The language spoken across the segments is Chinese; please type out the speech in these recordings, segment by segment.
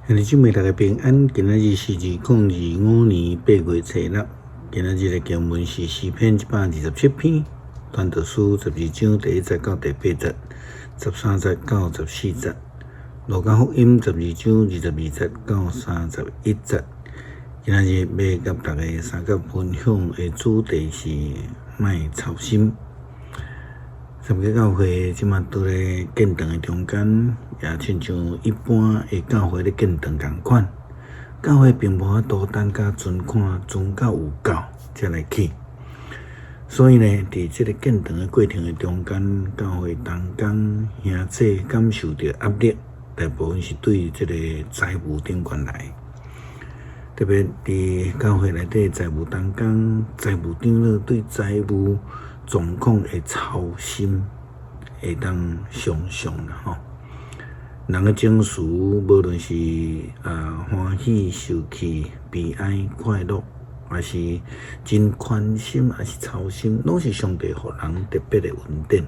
兄弟姊妹大家平安，今仔日是2025年8月初6。今仔日的经文是诗篇127篇，传道书12章第1节到第8节，13节到14节，路加福音12章22节到31节。今仔日要甲大家三角分享的主题是莫操心。三个教会即马伫咧建堂的中间，也亲像一般的教会咧建堂同款。教会并无法度等甲存款存到有够才来起，所以呢，伫即个建堂的过程的中间，教会同工兄姐感受到压力，大部分是对即个财务顶悬来。特别伫教会内底财务同工，财务长老对财务状况的操心，会当想象啦吼。人的情绪，无论是欢喜、受气、悲哀、快乐，还是真宽心，还是操心，拢是上帝互人特别的恩典。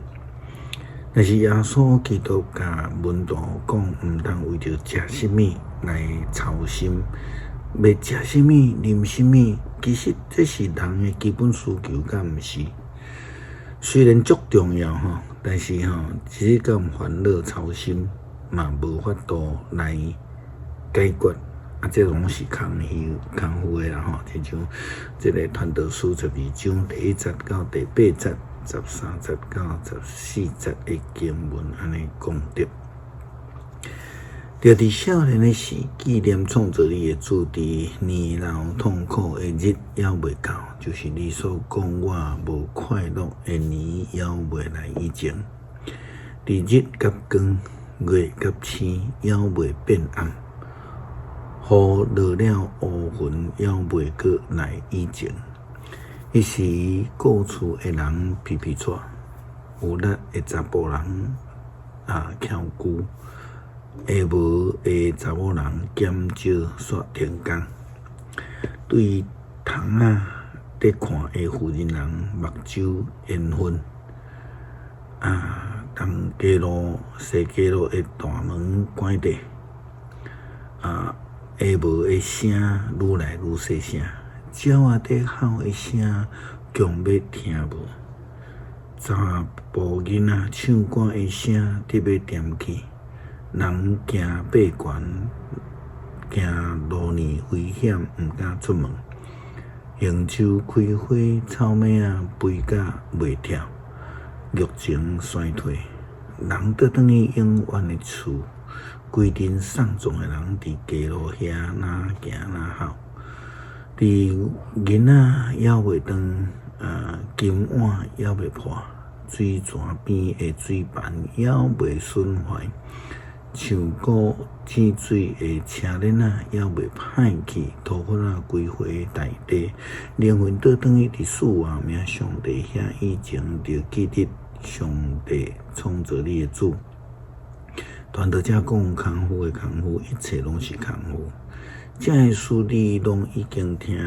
但是耶稣基督甲门徒讲，毋通为着食什么来操心，要食什么、啉什么，其实这是人的基本需求，敢毋是？虽然足重要吼，但是吼，只敢烦恼操心，嘛无法度来解决。这拢是空虚的啦吼，亲像这个传道书12章第1节到第8节、13节到14节的经文安尼讲着。着伫少年的时，纪念创造你的主伫年老痛苦的日还未到，就是你所讲我无快乐的年还未来以前。伫日甲光、月甲星还未变暗，雨落了乌云还未过来以前，迄时过厝的人皮皮喘，有力的查甫人翘骨。下无的查某人减少煞停工，对窗伫看的妇人人目睭烟熏，东街路、西街路的大门关闭，下无的声愈来愈细声，鸟伫吼的声强要听无，查甫囡仔唱歌的声特别点起。人行爬悬，行路年危险，毋敢出门。行树开花，草莓肥甲袂跳，热情衰退。人倒转去永远的厝，规阵丧状的人伫街路遐哪行哪跑。伫囡仔还袂长，金碗还袂破，水泉边的水盘还袂损坏。像过治水的车轮还袂歹去，头发归回大地，灵魂倒转去伫死亡命上帝遐以前，着记得上帝创造你的主。传道者讲空虚的空虚，一切拢是空虚。这个事你拢已经听，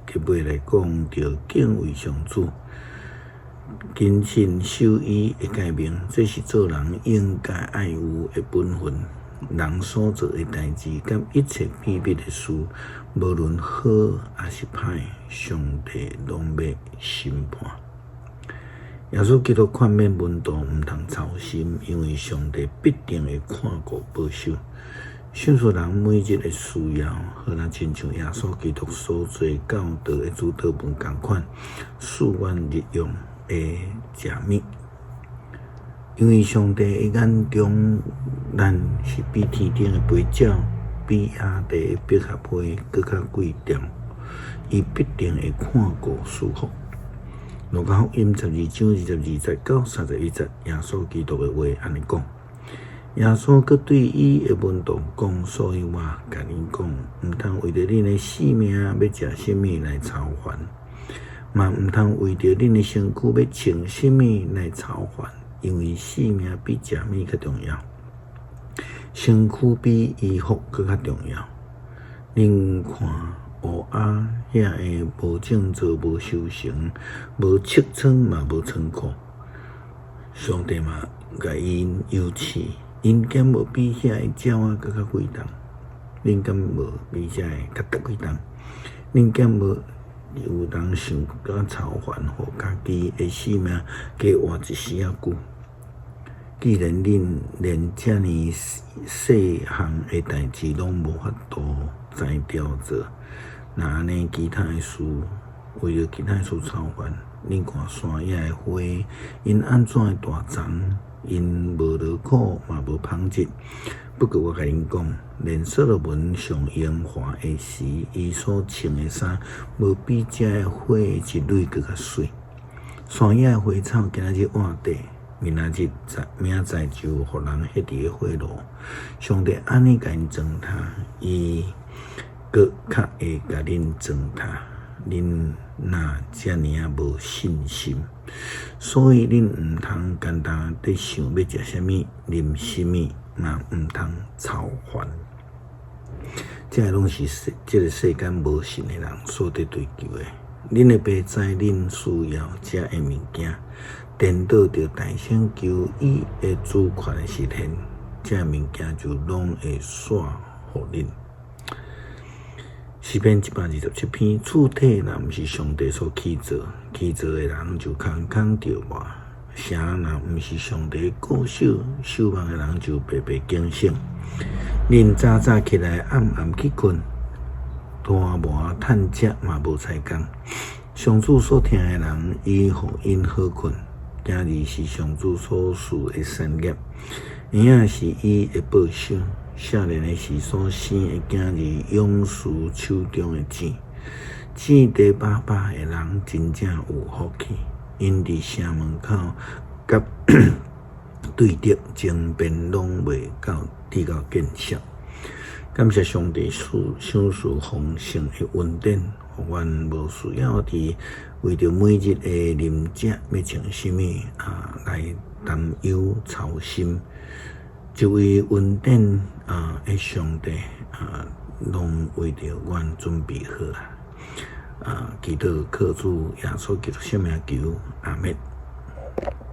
结尾来讲着敬畏上主。谨慎守伊的诫命，这是做人应该爱有的本分。人所做的代志，甲一切秘密的事，无论好还是歹，上帝拢要审判。耶稣基督劝勉门徒毋通操心，因为上帝必定会看顾保守。信属人每日的需要，好像亲像耶稣基督所做教导的主导文同款，四万日用的食物，因为上帝的眼中，咱是比天顶的飞鸟，比亚地的百合花更较贵重，伊必定会看顾赐福。路加福音12章22节到31节，耶稣基督的话安尼讲。耶稣佮对伊的门徒讲，所以我甲恁讲，毋通为着恁的性命要食什么来操烦。嘛毋通为着恁的身躯要穿什么来操烦，因为性命比食物较重要，身躯比衣服更较重要。恁看乌鸦遐个无种作、无收成、无측仓嘛无仓库，上帝嘛甲因有饲，因减无比遐个鸟更较贵重。恁敢无比遮会较得几当？恁敢无有人想甲操烦，互家己的性命加活一时仔久？既然恁连遮尔细项的代志拢无法度才调做，那安尼其他的事，为着其他的事操烦，恁看山野的花，因安怎会大长？因无劳苦嘛无芳质。不过我甲恁讲，连所罗门上荣华的时，伊所穿的衫，无比遮的花一蕊搁较水。山野的花草今仔日换地，明仔载就互人迄伫个花路。上帝安尼甲因装他，伊搁较会甲恁装他。恁若遮尔啊无信心，所以恁毋通简单地想要食啥物、啉啥物，嘛毋通操烦。这拢是这个世间无信的人所在追求的。恁会白知恁需要这的物件，颠倒着大声求伊的主权的实现，这物件就拢会煞互恁。诗篇127篇，厝体若毋是上帝所起造，起造的人就空空着活；城若毋是上帝固守，守望的人就白白惊醒。恁早早起来，暗暗去困，大磨趁食嘛无才工。上主所听的人，伊互因好困。今日是上主所赐的产业，婴仔是伊的报酬。少年的时所生的囝儿，勇士手中的钱，钱地饱饱的人真正有福气。因伫城门口甲对敌争辩，拢袂直到见效。感谢上帝赏赐丰盛的恩典，互阮无需要伫为着每日的饮食要穿啥物来担忧操心。一位恩典的上帝拢为着阮准备好祈祷靠主耶稣基督圣名求，阿们。